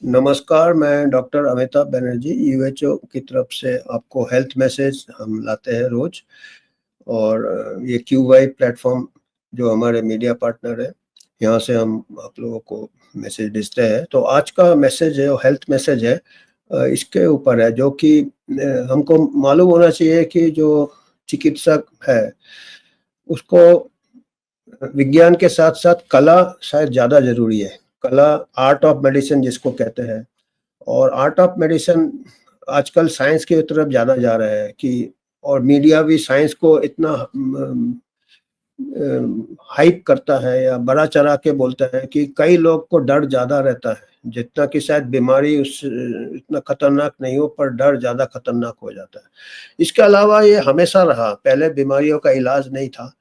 नमस्कार, मैं डॉक्टर अमिताभ बनर्जी यूएचओ की तरफ से आपको हेल्थ मैसेज हम लाते हैं रोज़ और ये क्यूवाई प्लेटफ़ॉर्म जो हमारे मीडिया पार्टनर है, यहाँ से हम आप लोगों को मैसेज भेजते हैं। तो आज का मैसेज है वो हेल्थ मैसेज है इसके ऊपर है जो कि हमको मालूम होना चाहिए कि जो चिकित्सक है, उसको विज्ञान के साथ-साथ कला शायद ज़्यादा ज़रूरी है। कला आर्ट ऑफ मेडिसिन जिसको कहते हैं और आर्ट ऑफ मेडिसिन आजकल साइंस की तरफ ज़्यादा जा रहा है कि और मीडिया भी साइंस को इतना हाइप करता है या बड़ा-चढ़ा के बोलता है कि कई लोग को डर ज़्यादा रहता है। जितना कि शायद बीमारी उस इतना खतरनाक नहीं हो पर डर ज़्यादा खतरनाक हो जाता है। इसके अलावा ये हमेशा रहा, पहले बीमारियों का इलाज नहीं था।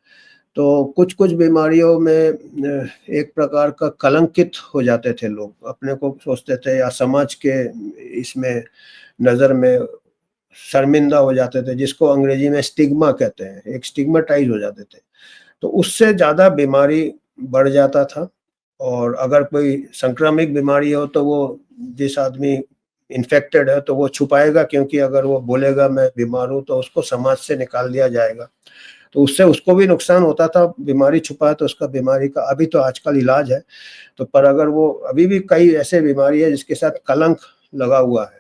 तो कुछ-कुछ बीमारियों में एक प्रकार का कलंकित हो जाते थे लोग, अपने को सोचते थे या समाज के इसमें नज़र में शर्मिंदा हो जाते थे, जिसको अंग्रेजी में स्टिग्मा कहते हैं, एक स्टिग्मेटाइज़ हो जाते थे। तो उससे ज़्यादा बीमारी बढ़ जाता था और अगर कोई संक्रामक बीमारी हो तो वो जिस आदमी इन्फेक्टेड है तो वो छुपाएगा क्योंकि अगर वो बोलेगा मैं बीमार हूँ तो उसको समाज से निकाल दिया जाएगा। तो उससे उसको भी नुकसान होता था, बीमारी छुपा है तो उसका बीमारी का अभी तो आजकल इलाज है, तो पर अगर वो अभी भी कई ऐसे बीमारी है जिसके साथ कलंक लगा हुआ है,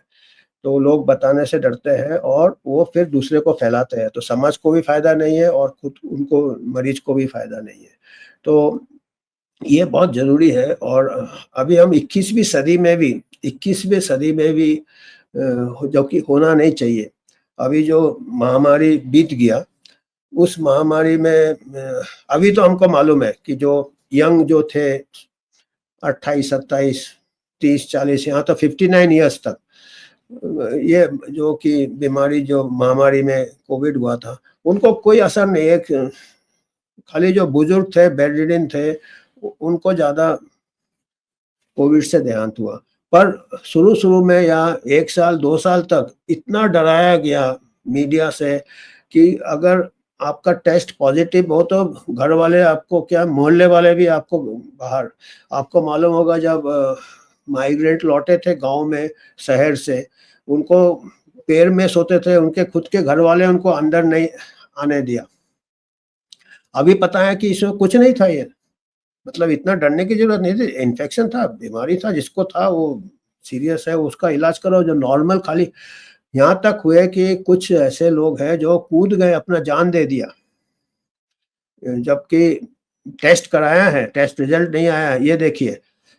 तो लोग बताने से डरते हैं और वो फिर दूसरे को फैलाते हैं, तो समाज को भी फ़ायदा नहीं है और खुद उनको मरीज़ को भी फ़ायदा नहीं है। तो ये बहुत ज़रूरी है और अभी हम 21वीं सदी में भी जो कि होना नहीं चाहिए। अभी जो महामारी बीत गया उस महामारी में अभी तो हमको मालूम है कि जो यंग जो थे 28, 27, 30, 40 यहाँ तो 59 इयर्स तक ये जो कि बीमारी जो महामारी में कोविड हुआ था, उनको कोई असर नहीं है। खाली जो बुजुर्ग थे, बेड रिडन थे, उनको ज़्यादा कोविड से देहांत हुआ। पर शुरू-शुरू में या 1 साल, 2 साल तक इतना डराया गया मीडिया से कि अगर आपका टेस्ट पॉज़िटिव हो तो घर वाले आपको क्या मोहल्ले वाले भी आपको बाहर आपको मालूम होगा जब माइग्रेंट लौटे थे गाँव में शहर से, उनको पैर में सोते थे, उनके खुद के घर वाले उनको अंदर नहीं आने दिया। अभी पता है कि इसमें कुछ नहीं था ये। मतलब इतना डरने की ज़रूरत नहीं थी, इन्फेक्शन था, बीमारी था, जिसको था वो सीरियस है, उसका इलाज करो, जो नॉर्मल खाली यहाँ तक हुए कि कुछ ऐसे लोग हैं जो कूद गए, अपना जान दे दिया। जबकि टेस्ट कराया है, टेस्ट रिज़ल्ट नहीं आया है, ये देखिए,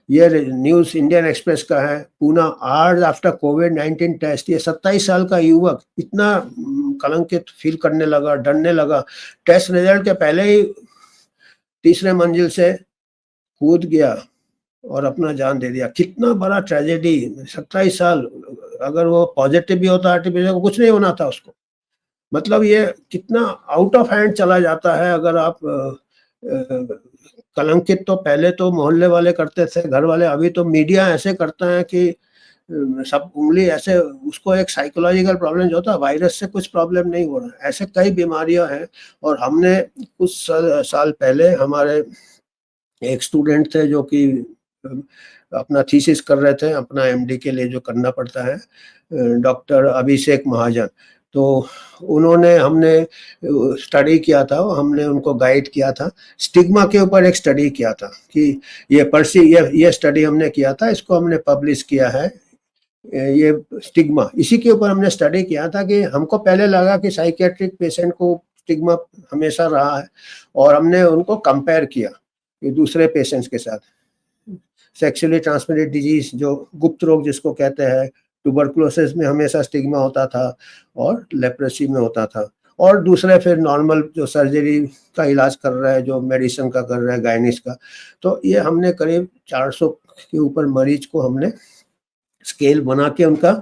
ये न्यूज़ इंडियन एक्सप्रेस का है, पूना आवर्स आफ्टर कोविड-19 टेस्ट, ये 27 साल का युवक इतना कलंकित फ़ील करने लगा, डरने लगा, टेस्ट रिज़ल्ट के पहले ही तीसरे मंजिल से कूद गया और अपना जान दे दिया। कितना बड़ा ट्रेजेडी 27 साल अगर वो पॉज़िटिव भी होता आरटीपीसीआर को कुछ नहीं होना था उसको। मतलब ये कितना आउट ऑफ हैंड चला जाता है अगर आप कलंकित तो पहले तो मोहल्ले वाले करते थे, घर वाले, अभी तो मीडिया ऐसे करता है कि सब उँगली ऐसे उसको एक साइकोलॉजिकल प्रॉब्लम जो होता है, वायरस से कुछ प्रॉब्लम नहीं हो रहा है। ऐसे कई बीमारियाँ हैं और हमने कुछ साल पहले हमारे एक स्टूडेंट थे जो कि अपना थीसिस कर रहे थे, अपना एमडी के लिए जो करना पड़ता है, डॉक्टर अभिषेक महाजन। तो उन्होंने हमने स्टडी किया था, हमने उनको गाइड किया था, स्टिग्मा के ऊपर एक स्टडी किया था कि ये स्टडी हमने किया था, इसको हमने पब्लिश किया है। ये स्टिग्मा इसी के ऊपर हमने स्टडी किया था कि हमको पहले लगा कि साइकियाट्रिक पेशेंट को स्टिग्मा हमेशा रहा है और हमने उनको कंपेयर किया कि दूसरे पेशेंट्स के साथ। सेक्सुअली ट्रांसमिटेड डिजीज़ जो गुप्त रोग जिसको कहते हैं, ट्यूबरकुलोसिस में हमेशा स्टिग्मा होता था और लेप्रोसी में होता था और दूसरे फिर नॉर्मल जो सर्जरी का इलाज कर रहा है, जो मेडिसिन का कर रहा है, गायनिक का। तो ये हमने करीब 400 के ऊपर मरीज को हमने स्केल बना के उनका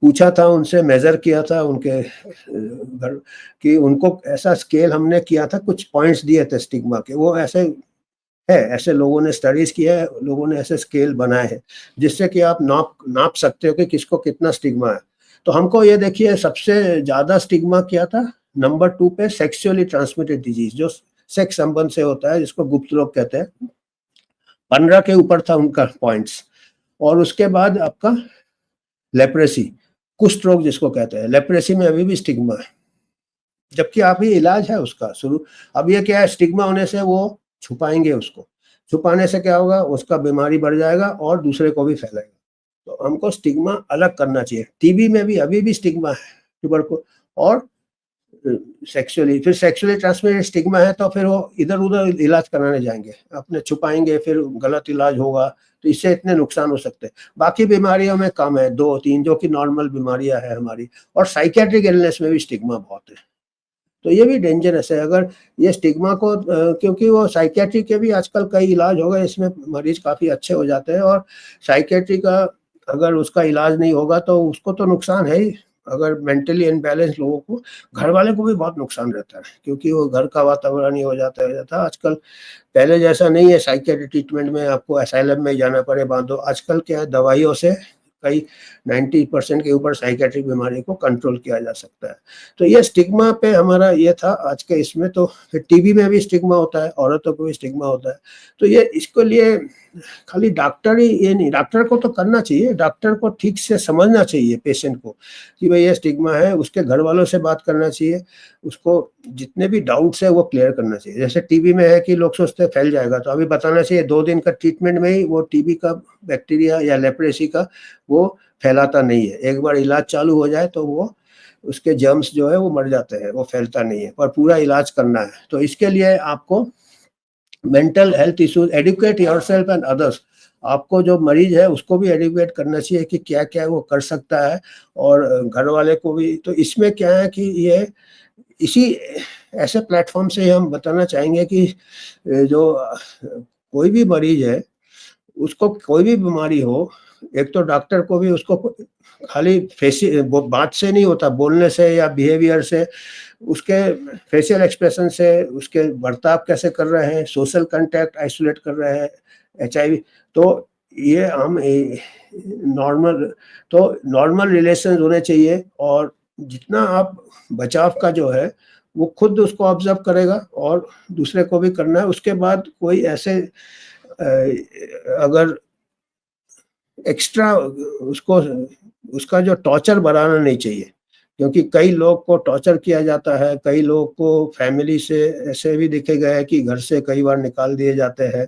पूछा था, उनसे मेज़र किया था उनके घर कि उनको ऐसा स्केल हमने किया था, कुछ पॉइंट्स दिए थे स्टिग्मा के। वो ऐसे है, ऐसे लोगों ने स्टडीज़ किया है, लोगों ने ऐसे स्केल बनाए हैं, जिससे कि आप नाप सकते हो कि किसको कितना स्टिग्मा है। तो हमको ये देखिए सबसे ज़्यादा स्टिग्मा क्या था, नंबर 2 पे सेक्सुअली ट्रांसमिटेड डिजीज़ जो सेक्स संबंध से होता है, जिसको गुप्त रोग कहते हैं। 15 के ऊपर था उनका पॉइंट्स और उसके बाद आपका लेप्रेसी, कुष्ठ रोग जिसको कहते हैं, लेप्रेसी में अभी भी स्टिग्मा है, जबकि अभी इलाज है उसका शुरू। अब ये क्या है, स्टिग्मा होने से वो छुपाएँगे उसको, छुपाने से क्या होगा, उसका बीमारी बढ़ जाएगा और दूसरे को भी फैलाएगा। तो हमको स्टिग्मा अलग करना चाहिए। टीबी में भी अभी भी स्टिग्मा है, ट्यूबरकु और सेक्सुअली, फिर सेक्सुअली ट्रांसमिटेड स्टिग्मा है तो फिर वो इधर-उधर इलाज कराने जाएँगे, अपने छुपाएँगे, फिर गलत इलाज होगा, तो इससे इतने नुकसान हो सकते हैं। बाकी बीमारियों में कम है, 2-3 जो कि नॉर्मल बीमारियाँ हैं हमारी, और साइकियाट्रिक इलनेस में भी स्टिग्मा बहुत है। तो ये भी डेंजरस है, अगर ये स्टिग्मा को क्योंकि वो साइकियाट्री के भी आजकल कई इलाज हो गए, इसमें मरीज़ काफ़ी अच्छे हो जाते हैं, और साइकियाट्री का अगर उसका इलाज नहीं होगा तो उसको तो नुकसान है ही। अगर मेंटली इम्बैलेंस लोगों को, घरवाले को भी बहुत नुकसान रहता है, क्योंकि वो घर का वातावरण ही हो जाता है। आजकल पहले जैसा नहीं है, साइकियाट्री ट्रीटमेंट में आपको असाइलम में ही जाना पड़े बाँधो, आजकल क्या है, दवाइयों से कई 90% के ऊपर साइकियाट्रिक बीमारी को कंट्रोल किया जा सकता है। तो ये स्टिग्मा पे हमारा ये था आज के इसमें। तो फिर टीबी में भी स्टिग्मा होता है, औरतों को भी स्टिग्मा होता है। तो ये इसके लिए खाली डॉक्टर ही ये नहीं, डॉक्टर को तो करना चाहिए, डॉक्टर को ठीक से समझना चाहिए पेशेंट को कि भई ये स्टिग्मा है, उसके घरवालों से बात करना चाहिए, उसको जितने भी डाउट्स हैं वो क्लियर करना चाहिए। जैसे टीबी में है कि लोग सोचते हैं फैल जाएगा, तो अभी बताना चाहिए 2 दिन का ट्रीटमेंट में ही वो टीबी का बैक्टीरिया या लेप्रेसी का वो फैलाता नहीं है। एक बार इलाज चालू हो जाए तो वो उसके जर्म्स जो है वो मर जाते हैं, वो फैलता नहीं है, पर पूरा इलाज करना है। तो इसके लिए आपको mental health issues, educate yourself and others, आपको जो मरीज है उसको भी एडुकेट करना चाहिए कि क्या-क्या वो कर सकता है, और घर वाले को भी। तो इसमें क्या है कि ये इसी ऐसे प्लेटफ़ॉर्म से हम बताना चाहेंगे कि जो कोई भी मरीज है, उसको कोई भी बीमारी हो, एक तो डॉक्टर को भी उसको खाली वो बात से नहीं होता, बोलने से या बिहेवियर से, उसके फेशियल एक्सप्रेशन से, उसके बर्ताव कैसे कर रहे हैं, सोशल कॉन्टैक्ट आइसोलेट कर रहे हैं, एचआईवी, तो ये हम नॉर्मल तो नॉर्मल रिलेशंस होने चाहिए, और जितना आप बचाव का जो है, वो खुद उसको ऑब्ज़र्व करेगा और दूसरे को भी करना है। उसके बाद कोई ऐसे अगर एक्स्ट्रा उसको उसका जो टॉर्चर बढ़ाना नहीं चाहिए, क्योंकि कई लोग को टॉर्चर किया जाता है, कई लोग को फैमिली से ऐसे भी देखे गए हैं कि घर से कई बार निकाल दिए जाते हैं।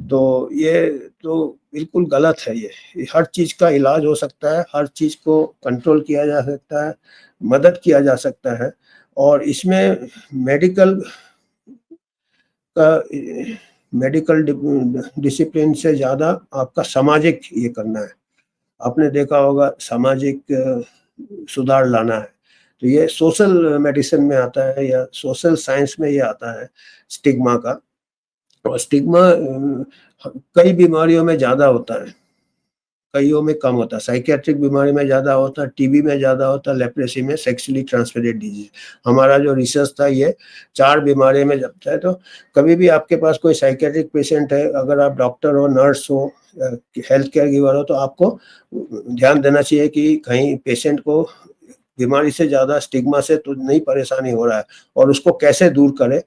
तो ये तो बिल्कुल गलत है ये। हर चीज़ का इलाज हो सकता है, हर चीज़ को कंट्रोल किया जा सकता है, मदद किया जा सकता है, और इसमें मेडिकल का मेडिकल डिसिप्लिन से ज़्यादा आपका सामाजिक ये करना है। आपने देखा होगा सामाजिक सुधार लाना है, तो ये सोशल मेडिसिन में आता है या सोशल साइंस में ये आता है स्टिग्मा का। और स्टिग्मा कई बीमारियों में ज़्यादा होता है, कइयों में कम होता है। साइकियाट्रिक बीमारी में ज़्यादा होता है, टीबी में ज़्यादा होता है, लेप्रेसी में, सेक्सुअली ट्रांसमिटेड डिजीज़। हमारा जो रिसर्च था ये 4 बीमारी में जब है, तो कभी भी आपके पास कोई साइकियाट्रिक पेशेंट है, अगर आप डॉक्टर हो, नर्स हो, हेल्थ केयर गिवर हो, तो आपको ध्यान देना चाहिए कि कहीं पेशेंट को बीमारी से ज़्यादा स्टिग्मा से तो नहीं परेशानी हो रहा है, और उसको कैसे दूर करें,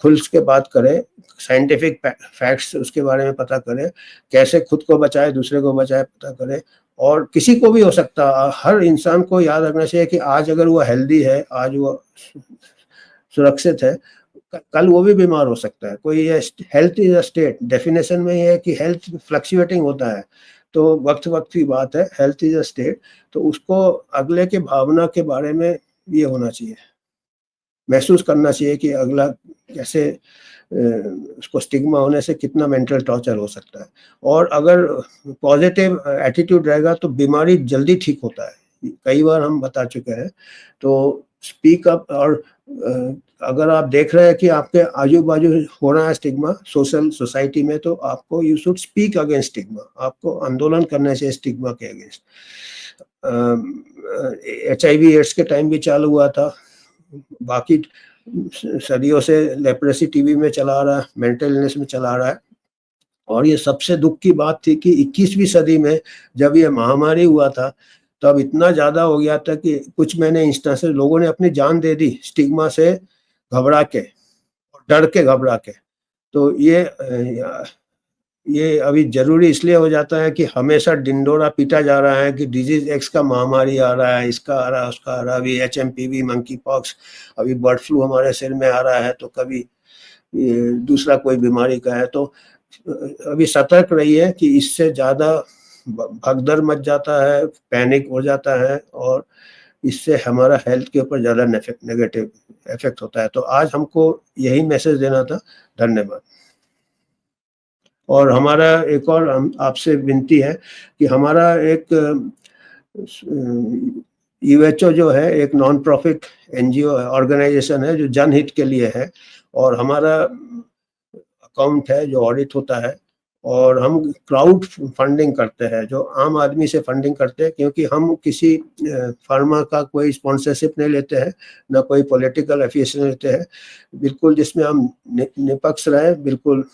खुल के बात करें, साइंटिफिक फैक्ट्स उसके बारे में पता करें, कैसे खुद को बचाएँ, दूसरे को बचाएँ पता करें, और किसी को भी हो सकता है। हर इंसान को याद रखना चाहिए कि आज अगर वो हेल्दी है, आज वो सुरक्षित है, कल वो भी बीमार हो सकता है। कोई ये health is a state, definition में ये है कि हेल्थ फ्लक्चुएटिंग होता है, तो वक़्त-वक़्त की बात है, हेल्थ इज़ अ स्टेट, तो उसको अगले के भावना के बारे में ये होना चाहिए, महसूस करना चाहिए कि अगला कैसे उसको स्टिग्मा होने से कितना मेंटल टॉर्चर हो सकता है, और अगर पॉज़िटिव एटीट्यूड रहेगा तो बीमारी जल्दी ठीक होता है। कई बार हम बता चुके हैं, तो स्पीक अप, और अगर आप देख रहे हैं कि आपके आजू-बाजू हो रहा है स्टिग्मा सोसाइटी में, तो आपको you should speak against stigma, आपको आंदोलन करना चाहिए स्टिग्मा के अगेंस्ट। एचआईवी एड्स के टाइम भी चालू हुआ था, बाकी सदियों से लेप्रेसी टीबी में चला आ रहा है, मेंटल इलनेस में चला आ रहा है, और ये सबसे दुःख की बात थी कि 21वीं सदी में जब ये महामारी हुआ था, तब इतना ज़्यादा हो गया था कि कुछ मैंने इंस्टेंसेस लोगों ने अपनी जान दे दी स्टिग्मा से घबरा के, और डर के घबरा के। तो ये अभी ज़रूरी इसलिए हो जाता है कि हमेशा ढिंढोरा पीटा जा रहा है कि डिज़ीज़ एक्स का महामारी आ रहा है, इसका आ रहा है, उसका आ रहा है, अभी एचएमपीवी, मंकी पॉक्स, अभी बर्ड फ्लू हमारे सिर में आ रहा है, तो कभी ये दूसरा कोई बीमारी का है। तो अभी सतर्क रहिए कि इससे ज़्यादा भगदड़ मच जाता है, पैनिक हो जाता है और इससे हमारा हेल्थ के ऊपर ज़्यादा नेगेटिव इफ़ेक्ट होता है। तो आज हमको यही मैसेज देना था। धन्यवाद। और हमारा एक और हम आपसे विनती है कि हमारा एक यूएचओ जो है एक नॉन प्रॉफिट एनजीओ ऑर्गेनाइजेशन है जो जनहित के लिए है और हमारा अकाउंट है जो ऑडिट होता है और हम क्राउड फंडिंग करते हैं जो आम आदमी से फंडिंग करते हैं क्योंकि हम किसी फार्मा का कोई स्पॉन्सरशिप नहीं लेते हैं, ना कोई पॉलिटिकल एफिलिएशन लेते हैं। बिल्कुल जिसमें हम निष्पक्ष रहे, बिल्कुल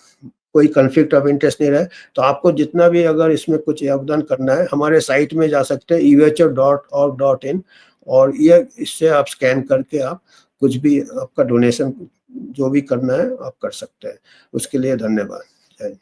कोई कॉन्फ्लिक्ट ऑफ इंटरेस्ट नहीं रहे। तो आपको जितना भी अगर इसमें कुछ योगदान करना है, हमारे साइट में जा सकते हैं uho.org.in और ये इससे आप स्कैन करके आप कुछ भी आपका डोनेशन जो भी करना है आप कर सकते हैं। उसके लिए धन्यवाद। जय हिंद।